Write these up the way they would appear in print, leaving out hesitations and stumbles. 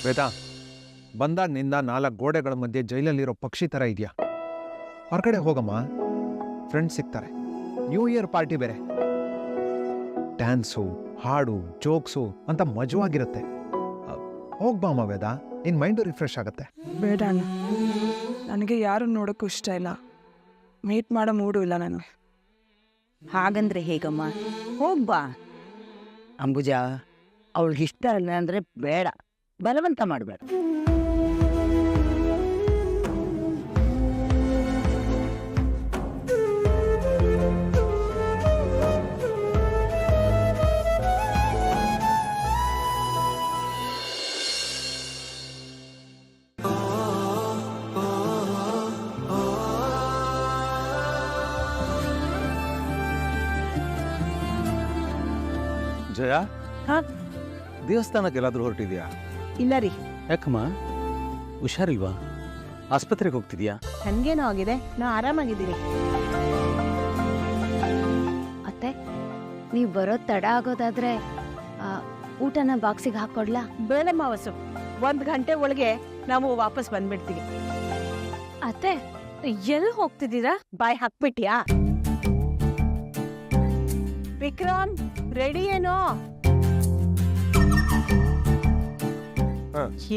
ವೇದಾ, ಬಂದಾಗಿನಿಂದ 4 ಗೋಡೆಗಳ ಮಧ್ಯೆ ಜೈಲಲ್ಲಿರೋ ಪಕ್ಷಿ ಥರ ಇದೆಯಾ? ಹೊರಗಡೆ ಹೋಗಮ್ಮ, ಫ್ರೆಂಡ್ಸ್ ಸಿಗ್ತಾರೆ. ನ್ಯೂ ಇಯರ್ ಪಾರ್ಟಿ ಬೇರೆ. ಡ್ಯಾನ್ಸು, ಹಾಡು, ಜೋಕ್ಸು ಅಂತ ಮಜವಾಗಿರುತ್ತೆ. ಹೋಗ್ಬಾಮ ವೇದಾ, ನಿನ್ ಮೈಂಡು ರಿಫ್ರೆಶ್ ಆಗುತ್ತೆ. ಬೇಡ ಅಣ್ಣ, ನನಗೆ ಯಾರು ನೋಡೋಕ್ಕೂ ಇಷ್ಟ ಇಲ್ಲ. ಮೀಟ್ ಮಾಡೋ ಮೂಡು ಇಲ್ಲ ನನಗೆ. ಹಾಗಂದ್ರೆ ಹೇಗಮ್ಮ? ಹೋಗ್ಬಾ. ಅಂಬುಜಾ, ಅವಳಿಗಿಷ್ಟ ಇಲ್ಲ ಅಂದರೆ ಬೇಡ, ಬಲವಂತ ಮಾಡಬೇಡ. ಜಯ, ದೇವಸ್ಥಾನಕ್ಕೆ ಎಲ್ಲಾದ್ರೂ ಹೊರಟಿದ್ಯಾ? ಇಲ್ಲ ರೀ. ಯಾಕಮ್ಮ, ಹುಷಾರಿಲ್ವಾ? ಆಸ್ಪತ್ರೆಗೆ ಹೋಗ್ತಿದ್ಯಾ? ನನ್ಗೇನೋ ಆಗಿದೆ, ನಾ ಆರಾಮಾಗಿದ್ದೀನಿ. ಅತ್ತೆ, ನೀವು ಬರೋದು ತಡ ಆಗೋದಾದ್ರೆ ಊಟನ ಬಾಕ್ಸಿಗೆ ಹಾಕೊಡ್ಲಾ? ಬೇಡ ಮಾವಸು, 1 ಗಂಟೆ ಒಳಗೆ ನಾವು ವಾಪಸ್ ಬಂದ್ಬಿಡ್ತೀವಿ. ಅತ್ತೆ, ಎಲ್ಲಿ ಹೋಗ್ತಿದ್ದೀರಾ? ಬಾಯ್ ಹಾಕ್ಬಿಟ್ಯಾ? ವಿಕ್ರಮ್, ರೆಡಿ ಏನೋ?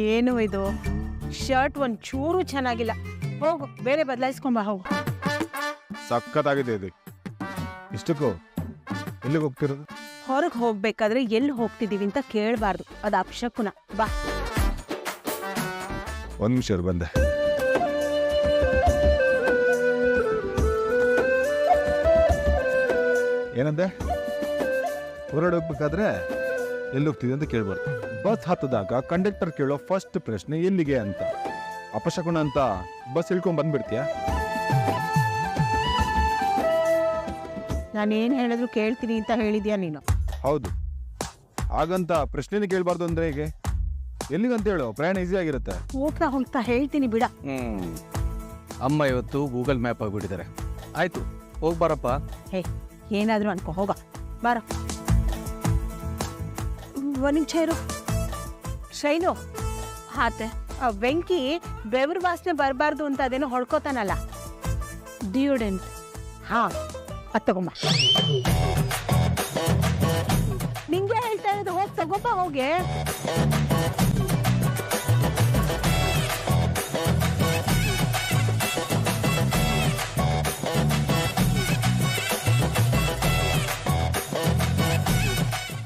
ಏನು ಇದು? ಶರ್ಟ್ ಒಂಚೂರು ಚೆನ್ನಾಗಿಲ್ಲ. ಹೋಗು, ಬೇರೆ ಬದಲಾಯಿಸ್ಕೊಂಬ. ಹೋಗು. ಸಖತ್ತಾಗಿದೆ ಇದು. ಇಷ್ಟಕ್ಕೂ ಎಲ್ಲಿಗೆ ಹೋಗ್ತಿರೋದು? ಹೊರಗೆ ಹೋಗ್ಬೇಕಾದ್ರೆ ಎಲ್ಲಿ ಹೋಗ್ತಿದೀವಿ ಅಂತ ಕೇಳಬಾರ್ದು, ಅದು ಅಪಶಕುನ. ಬಾ. 1 ನಿಮಿಷ ಬಂದೆ. ಏನಂದೆ? ಹೊರಗಡೆ ಹೋಗ್ಬೇಕಾದ್ರೆ ಎಲ್ಲಿ ಹೋಗ್ತಿದೆ ಅಂತ ಕೇಳ್ಬಾರ್ದು. ಬಸ್ ಹತ್ತದಾಗ ಕಂಡಕ್ಟರ್ ಕೇಳೋ ಫಸ್ಟ್ ಪ್ರಶ್ನೆ ಎಲ್ಲಿಗೆ ಅಂತ. ಅಪಶಕುನ ಅಂತ ಬಸ್ ಇಳ್ಕೊಂಡ್ ಬಂದ್ಬಿಡ್ತೀಯ? ನಾನೇನು ಹೇಳಿದ್ರು ಕೇಳ್ತೀನಿ ಅಂತ ಹೇಳಿದ್ಯಾ ನೀನು? ಹೌದು. ಹಾಗಂತ ಪ್ರಶ್ನೆನೇ ಕೇಳ್ಬಾರ್ದು ಅಂದ್ರೆ ಹೇಗೆ? ಎಲ್ಲಿಗಂತ ಹೇಳು, ಪ್ರಯಾಣ ಈಸಿ ಆಗಿರುತ್ತೆ. ಹೋಗ್ತಾ ಹೋಗ್ತಾ ಹೇಳ್ತೀನಿ ಬಿಡ. ಅಮ್ಮ ಇವತ್ತು ಗೂಗಲ್ ಮ್ಯಾಪ್ ಆಗಿಬಿಟ್ಟಿದ್ದಾರೆ. ಆಯ್ತು, ಹೋಗ್ಬಾರಪ್ಪ. ಹೇ, ಏನಾದ್ರೂ ಅನ್ಕೋ, ಹೋಗ ಬಾರ. 1 ನಿಮಿಷ ಇರು. ಶೈನು, ಹಾತೆ, ವೆಂಕಿ ಬೆವರು ವಾಸನೆ ಬರಬಾರ್ದು ಅಂತ ಅದೇನೋ ಹೊಡ್ಕೋತಾನಲ್ಲ, ಡಿಯೋಡೆಂಟ್. ಹಾ, ಅದು ತಗೊಂಬ. ನಿಂಗೆ ಹೇಳ್ತಾ ಇರೋದು, ಹೋಗಿ ತಗೋಬ. ಹೋಗೆ.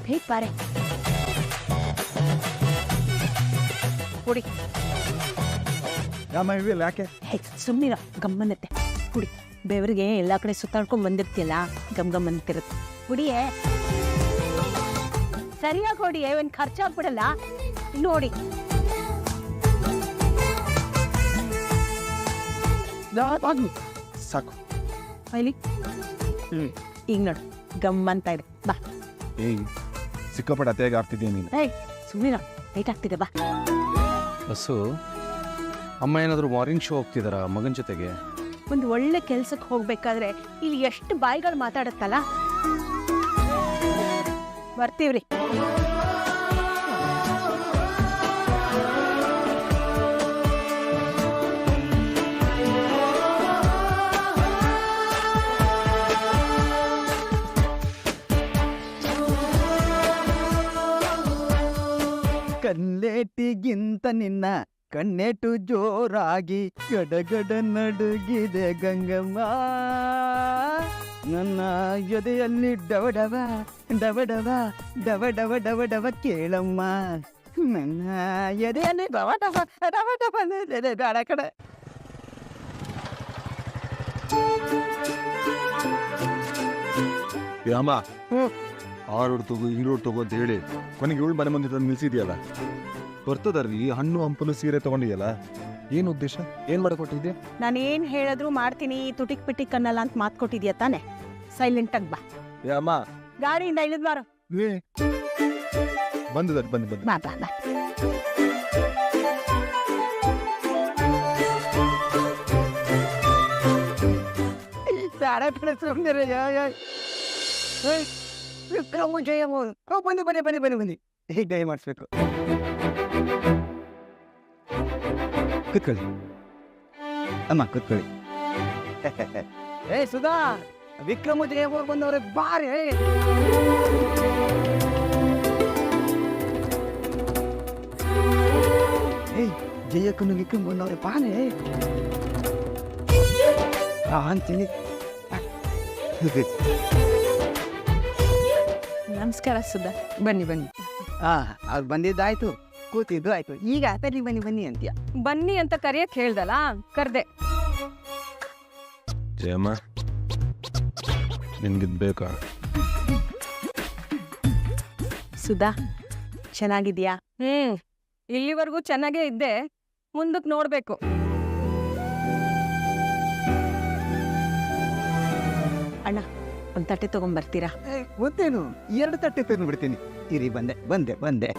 ಬೇಗ ಬಾರೆ. ಕುಡಿ. ಯಾಕೆ? ಹೇ, ಸುಮ್ಮನಿರ, ಗಮ್ಮನ್ನತ್ತೆ. ಕುಡಿ. ಬೆವರಿಗೆ ಎಲ್ಲ ಕಡೆ ಸುತ್ತಾಡ್ಕೊಂಡ್ ಬಂದಿರ್ತಿಯಲ್ಲ, ಗಮ್ ಅಂತಿರುತ್ತೆ. ಕುಡಿಯೇ. ಸರಿಯಾಗಿ ಹೊಡಿ, ಏನು ಖರ್ಚಾಗ್ಬಿಡಲ್ಲ. ನೋಡಿ, ಸಾಕು. ಇಲ್ಲಿ ಈಗ ನೋಡು, ಗಮ್ಮಂತ ಇದೆ. ಬಾ. ಏಯ್, ಸಿಕ್ಕಾಪಟ್ಟೆ ಅತ್ತೆಗೆ ಆಡ್ತಿದ್ದೀಯ ನೀನು. ಏಯ್, ಸುಮ್ಮನಿರ, ಲೈಟ್ ಆಗ್ತಿದೆ. ಬಾ. ಬಸ್ಸು, ಅಮ್ಮ ಏನಾದರೂ ಮಾರ್ನಿಂಗ್ ಶೋ ಹೋಗ್ತಿದಾರ ಮಗನ ಜೊತೆಗೆ? ಒಂದು ಒಳ್ಳೆ ಕೆಲ್ಸಕ್ಕೆ ಹೋಗ್ಬೇಕಾದ್ರೆ ಇಲ್ಲಿ ಎಷ್ಟು ಬಾಯಿಗಳು ಮಾತಾಡುತ್ತಲ್ಲ. ಬರ್ತೀವ್ರಿ. ಕಲ್ಲೇಟಿಗಿಂತ ನಿನ್ನ ಕಣ್ಣೇಟು ಜೋರಾಗಿ ಗಡಗಡ ನಡುಗಿದೆ ಗಂಗಮ್ಮ. ನನ್ನ ಎದೆಯಲ್ಲಿ ಡವಡವ ಡವಡವ ಡವಡವ ಡವಡವ ಕೇಳಮ್ಮ. ನನ್ನ ಎದೆಯಲ್ಲಿ ಡವಡವ ಡವಡವ ಬೇಡ ಕಡೆ. ಅಮ್ಮ, ಆ ರೋಡ್ ತಗೋ, ಈ ರೋಡ್ ತಗೋ ಅಂತ ಹೇಳಿ ಕೊನೆಗೆ 7 ಮನೆ ಮುಂದೆ ತಂದು ನಿಲ್ಸಿದ್ಯಲ್ಲ. ಬರ್ತದರ್ಲಿ, ಹಣ್ಣು ಹಂಪಲು ಸೀರೆ ತಗೊಂಡಿಯಲ್ಲ, ಏನು ಉದ್ದೇಶ? ಏನ್ ಮಾಡಕೊಟ್ಟಿದ್ದೆ? ನಾನೇನ್ ಹೇಳಿದ್ರು ಮಾಡ್ತೀನಿ, ತುಟಿಕ್ ಪಿಟಿಕ್ ಅನ್ನಲ್ಲ ಅಂತ ಮಾತು ಕೊಟ್ಟಿದ್ಯಾ ತಾನೆ? ಸೈಲೆಂಟ್ ಆಗಿ ಬಾ. ಅಮ್ಮ, ಗಾಡಿಯಿಂದ ಇಳಿದ್ ಬಾರೋ. ಬಂದು ಬಂದು ಬಾ ಬಾ ಬಾ. ಬನ್ನಿ ಬನ್ನಿ ಬನ್ನಿ ಬನ್ನಿ ಬನ್ನಿ. ಹೀಗೆ ದಯ ಮಾಡಿಸ್ಬೇಕು. ಕೂತ್ಕೊಳ್ಳಿ ಅಮ್ಮ ಕೂತ್ಕೊಳ್ಳಿ. ಏ ಸುಧಾ, ವಿಕ್ರಮ್ ಜೊತೆ ಹೋಗಿ ಬಂದವ್ರೆ ಬಾರಿ. ಏಯ್ ಜಯಕ್ಕನು ವಿಕ್ರಮ್ ಬಂದವ್ರೆ ಬಾನೆ ಅಂತೀನಿ. ನಮಸ್ಕಾರ ಸುಧಾ. ಬನ್ನಿ ಬನ್ನಿ. ಅವ್ರು ಬಂದಿದ್ದಾಯ್ತು, ಕೂತಿದ್ದು ಆಯ್ತು. ಈಗ ಬನ್ನಿ ಬನ್ನಿ ಬನ್ನಿ ಅಂತೀಯ. ಬನ್ನಿ ಅಂತ ಕರೆಯಕ್ ಹೇಳ್ದಲ್ಲ, ಕರ್ದೆ. ಜಯಮ್ಮ, ನಿನ್ಗಿದ್ ಬೇಕಾ? ಸುಧಾ, ಚೆನ್ನಾಗಿದ್ಯಾ? ಇಲ್ಲಿವರೆಗೂ ಚೆನ್ನಾಗೇ ಇದ್ದೆ, ಮುಂದಕ್ಕೆ ನೋಡ್ಬೇಕು. ಅಣ್ಣ, ಒಂದ್ ತಟ್ಟೆ ತಗೊಂಡ್ಬರ್ತೀರಾ? ಗೊತ್ತೇನು, 2 ತಟ್ಟೆ ತಂದು ಬಿಡ್ತೀನಿ. ಇರಿ ಬಂದೆ ಬಂದೆ ಬಂದೆ.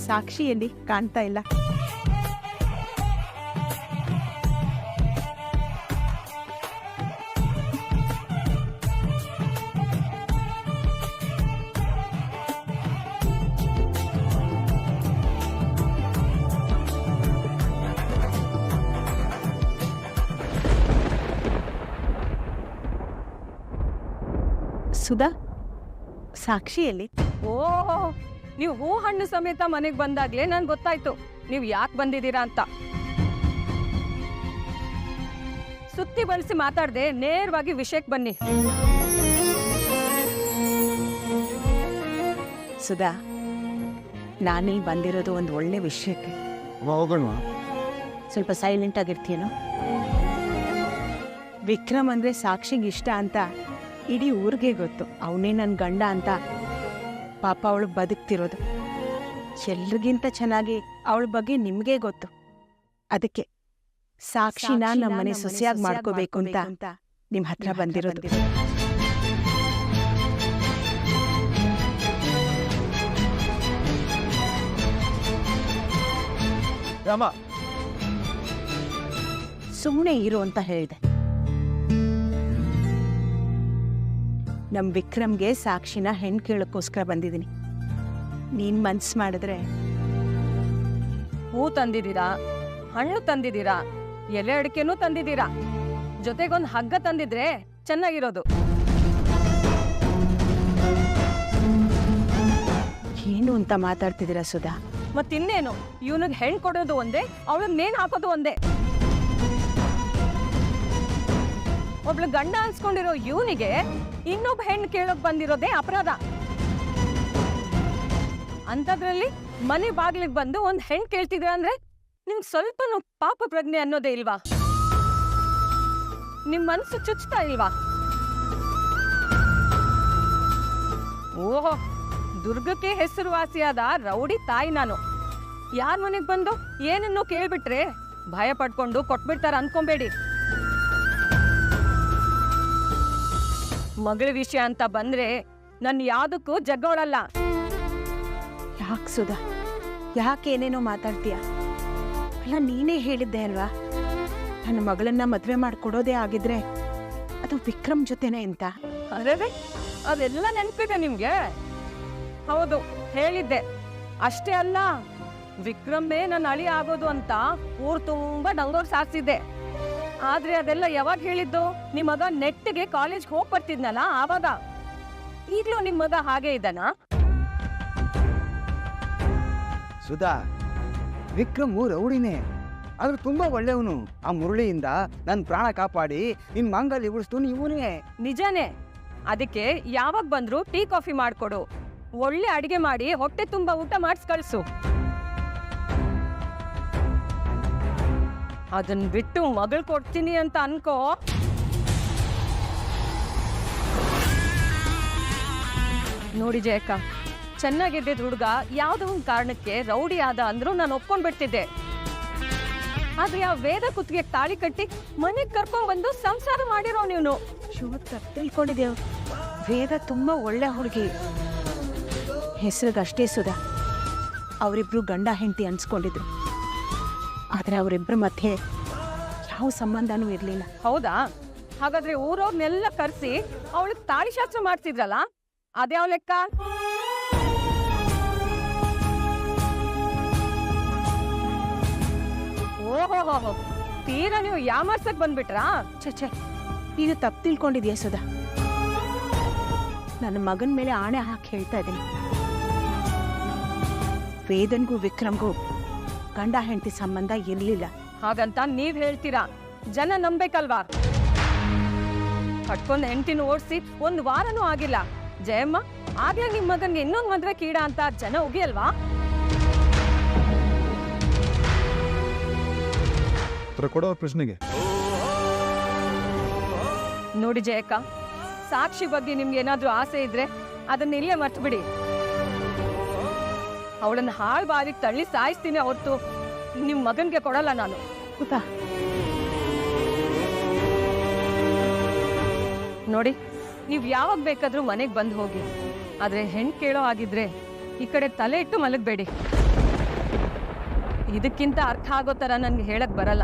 ಸಾಕ್ಷಿ ಎಲ್ಲಿ ಕಾಣ್ತಾ ಇಲ್ಲ? ಸುಧಾ, ಸಾಕ್ಷಿ ಎಲ್ಲಿ? ಓ, ನೀವು ಹೂ ಹಣ್ಣು ಸಮೇತ ಮನೆಗೆ ಬಂದಾಗ್ಲೇ ನನ್ಗೆ ಗೊತ್ತಾಯ್ತು ನೀವು ಯಾಕೆ ಬಂದಿದ್ದೀರಾ ಅಂತ. ಸುತ್ತಿ ಬಳಸಿ ಮಾತಾಡ್ದೆ ನೇರವಾಗಿ ವಿಷಯಕ್ಕೆ ಬನ್ನಿ. ಸುಧಾ, ನಾನಿಲ್ಲಿ ಬಂದಿರೋದು ಒಂದು ಒಳ್ಳೆ ವಿಷಯಕ್ಕೆ. ಹೋಗೋಣ. ಸ್ವಲ್ಪ ಸೈಲೆಂಟ್ ಆಗಿರ್ತೀಯೇನೋ? ವಿಕ್ರಮ್ ಅಂದ್ರೆ ಸಾಕ್ಷಿಗೆ ಇಷ್ಟ ಅಂತ ಇಡೀ ಊರಿಗೆ ಗೊತ್ತು. ಅವನೇ ನನ್ನ ಗಂಡ ಅಂತ. ಪಾಪ ಅವಳು ಬದುಕ್ತಿರೋದು. ಎಲ್ರಿಗಿಂತ ಚೆನ್ನಾಗಿ ಅವಳ ಬಗ್ಗೆ ನಿಮ್ಗೆ ಗೊತ್ತು. ಅದಕ್ಕೆ ಸಾಕ್ಷಿನ ನಮ್ಮನೆ ಸೊಸೆಯಾಗಿ ಮಾಡ್ಕೋಬೇಕು ಅಂತ ನಿಮ್ ಹತ್ರ ಬಂದಿರೋದು. ರಾಮ, ಸುಮ್ಮನೆ ಇರು ಅಂತ ಹೇಳಿದೆ. ನಮ್ ವಿಕ್ರಮ್ಗೆ ಸಾಕ್ಷಿನ ಹೆಣ್ ಕೇಳಕ್ಕೋಸ್ಕರ ಬಂದಿದ್ದೀನಿ. ನೀನ್ ಮನ್ಸ್ ಮಾಡಿದ್ರೆ ಹೂ ತಂದಿದ್ದೀರಾ, ಹಣ್ಣು ತಂದಿದ್ದೀರಾ, ಎಲೆ ಅಡಿಕೆನೂ ತಂದಿದ್ದೀರಾ, ಜೊತೆಗೊಂದು ಹಗ್ಗ ತಂದಿದ್ರೆ ಚೆನ್ನಾಗಿರೋದು. ಏನು ಅಂತ ಮಾತಾಡ್ತಿದ್ದೀರಾ ಸುಧಾ? ಮತ್ತಿನ್ನೇನು, ಇವನಿಗೆ ಹೆಣ್ ಕೊಡೋದು ಒಂದೇ, ಅವಳಿಗೆ ನೇಣು ಹಾಕೋದು ಒಂದೇ. ಒಬ್ಳು ಗಂಡ ಅನ್ಸ್ಕೊಂಡಿರೋ ಇವನಿಗೆ ಇನ್ನೊಬ್ಬ ಹೆಣ್ಣು ಕೇಳೋಕ್ ಬಂದಿರೋದೇ ಅಪರಾಧ. ಅಂಥದ್ರಲ್ಲಿ ಮನೆ ಬಾಗಿಲಿಗೆ ಬಂದು ಒಂದ್ ಹೆಣ್ಣು ಕೇಳ್ತಿದ್ರ ಅಂದ್ರೆ ನಿಮ್ಗೆ ಸ್ವಲ್ಪನೂ ಪಾಪ ಪ್ರಜ್ಞೆ ಅನ್ನೋದೇ ಇಲ್ವಾ? ನಿಮ್ ಮನ್ಸು ಚುಚ್ತಾ ಇಲ್ವಾ? ಓಹೋ, ದುರ್ಗಕ್ಕೆ ಹೆಸರುವಾಸಿಯಾದ ರೌಡಿ ತಾಯಿ ನಾನು. ಯಾರ ಮನೆಗೆ ಬಂದು ಏನನ್ನೋ ಕೇಳ್ಬಿಟ್ರೆ ಭಯ ಪಡ್ಕೊಂಡು ಕೊಟ್ಬಿಡ್ತಾರ ಅನ್ಕೊಂಬೇಡಿ. ಮಗಳ ವಿಷಯ ಅಂತ ಬಂದ್ರೆ ನನ್ ಯಾವ್ದಕ್ಕೂ ಜಗ್ಗೋಳಲ್ಲ. ಯಾಕೆ ಸುಧಾ, ಯಾಕೆ ಏನೇನೋ ಮಾತಾಡ್ತೀಯ? ಅಲ್ಲ, ನೀನೇ ಹೇಳಿದ್ದೆ ಅಲ್ವಾ ನನ್ನ ಮಗಳನ್ನ ಮದ್ವೆ ಮಾಡ್ಕೊಡೋದೇ ಆಗಿದ್ರೆ ಅದು ವಿಕ್ರಮ್ ಜೊತೆನೆ ಅಂತ. ಅರೆ, ಅದೆಲ್ಲ ನೆನ್ಪಿದೆ ನಿಮ್ಗೆ? ಹೌದು, ಹೇಳಿದ್ದೆ. ಅಷ್ಟೇ ಅಲ್ಲ, ವಿಕ್ರಮ್ಮೇ ನನ್ನ ಅಳಿ ಆಗೋದು ಅಂತ ಊರ್ ತುಂಬಾ ಡಂಗೋರ್ ಸಾರಿಸಿದ್ದೆ. ಆದ್ರೆ ಅದೆಲ್ಲ ಯಾವಾಗ ಹೇಳಿದ್ದು? ನಿಮ್ ಮಗ ನೆಟ್ಟಿಗೆ ಕಾಲೇಜ್ಗೆ ಹೋಗಿ ಬರ್ತಿದ್ನಲ್ಲ ಆವಾಗ. ಈಗ್ಲೂ ನಿಮ್ ಮಗ ಹಾಗೆ ಇದ್ದಾನಾ? ಸುಧಾ, ವಿಕ್ರಮ್ ರೌಡಿನೇ, ಆದ್ರೆ ತುಂಬಾ ಒಳ್ಳೆಯವನು. ಆ ಮುರಳಿಯಿಂದ ನನ್ನ ಪ್ರಾಣ ಕಾಪಾಡಿ ನಿನ್ ಮಾಂಗಲ್ಯ ಉಳಿಸ್ತು ಇವನೇ. ನಿಜಾನೇ. ಅದಕ್ಕೆ ಯಾವಾಗ ಬಂದ್ರು ಟೀ ಕಾಫಿ ಮಾಡ್ಕೊಡು, ಒಳ್ಳೆ ಅಡಿಗೆ ಮಾಡಿ ಹೊಟ್ಟೆ ತುಂಬಾ ಊಟ ಮಾಡಿಸ್ ಕಳ್ಸು. ಅದನ್ನ ಬಿಟ್ಟು ಮಗಳು ಕೊಡ್ತೀನಿ ಅಂತ ಅನ್ಕೋ. ನೋಡಿ ಜಯಕ್ಕ, ಚೆನ್ನಾಗಿದ್ದಿದ್ ಹುಡುಗ ಯಾವ್ದೋ ಒಂದ್ ಕಾರಣಕ್ಕೆ ರೌಡಿ ಆದ ಅಂದ್ರೂ ನಾನು ಒಪ್ಕೊಂಡ್ಬಿಡ್ತಿದ್ದೆ. ಆದ್ರೆ ಆ ವೇದ ಕುತ್ತಿಗೆ ತಾಳಿ ಕಟ್ಟಿ ಮನೆಗ್ ಕರ್ಕೊಂಡ್ ಬಂದು ಸಂಸಾರ ಮಾಡಿರೋ ನೀನು. ತಿಳ್ಕೊಂಡಿದ್ದೇವು, ವೇದ ತುಂಬಾ ಒಳ್ಳೆ ಹುಡುಗಿ. ಹೆಸರಿಗಷ್ಟೇ ಸುಧಾ. ಅವರಿಬ್ರು ಗಂಡ ಹೆಂಡತಿ ಅನ್ಸ್ಕೊಂಡಿದ್ರು. ಆದರೆ ಅವರಿಬ್ಬರ ಮಧ್ಯೆ ಯಾವ ಸಂಬಂಧನೂ ಇರಲಿಲ್ಲ. ಹೌದಾ? ಹಾಗಾದ್ರೆ ಊರವ್ರನ್ನೆಲ್ಲ ಕರೆಸಿ ಅವಳಿಗೆ ತಾಳಿಶಾಸ್ತ್ರ ಮಾಡ್ತಿದ್ರಲ್ಲ, ಅದ್ಯಾವ ಲೆಕ್ಕ? ಓಹೋ, ತೀರಾ ನೀವು ಯಾಮಾರ್ಸಕ್ ಬಂದ್ಬಿಟ್ರಾ? ಛೆ, ಇದು ತಪ್ಪು ತಿಳ್ಕೊಂಡಿದ್ಯಾ ಸುಧಾ? ನನ್ನ ಮಗನ ಮೇಲೆ ಆಣೆ ಹಾಕಿ ಹೇಳ್ತಾ ಇದ್ದೀನಿ, ವೇದನ್ಗೂ ವಿಕ್ರಮ್ಗೂ ಗಂಡ ಹೆಂಡತಿ ಸಂಬಂಧ ಇರಲಿಲ್ಲ. ಹಾಗಂತ ನೀವ್ ಹೇಳ್ತೀರಾ, ಜನ ನಂಬೇಕಲ್ವಾ? ಕಟ್ಕೊಂಡ್ ಹೆಂಡತಿನ ಓಡಿಸಿ 1 ವಾರನೂ ಆಗಿಲ್ಲ. ಜಯಮ್ಮ, ಆಗ್ಲೇ ನಿಮ್ ಮಗನ್ಗೆ ಇನ್ನೊಂದ್ ಮದ್ವೆ ಕೀಡ ಅಂತ ಜನ ಉಗಿಯಲ್ವಾ? ಉತ್ತರ ಕೊಡೋ ಪ್ರಶ್ನೆಗೆ. ನೋಡಿ ಜಯಕ್ಕ, ಸಾಕ್ಷಿ ಬಗ್ಗೆ ನಿಮ್ಗೆ ಏನಾದ್ರೂ ಆಸೆ ಇದ್ರೆ ಅದನ್ನ ಇಲ್ಲೇ ಮರ್ತು ಬಿಡಿ. ಅವಳನ್ನ ಹಾಳು ಬಾರಿಗೆ ತಳ್ಳಿ ಸಾಯಿಸ್ತೀನಿ ಹೊರತು ನಿಮ್ ಮಗನ್ಗೆ ಕೊಡಲ್ಲ ನಾನು. ಸುಧಾ, ನೋಡಿ, ನೀವ್ ಯಾವಾಗ ಬೇಕಾದ್ರೂ ಮನೆಗ್ ಬಂದು ಹೋಗಿ, ಆದ್ರೆ ಹೆಣ್ ಕೇಳೋ ಆಗಿದ್ರೆ ಈ ಕಡೆ ತಲೆ ಇಟ್ಟು ಮಲಗಬೇಡಿ. ಇದಕ್ಕಿಂತ ಅರ್ಥ ಆಗೋ ತರ ನನ್ಗೆ ಹೇಳಕ್ ಬರಲ್ಲ.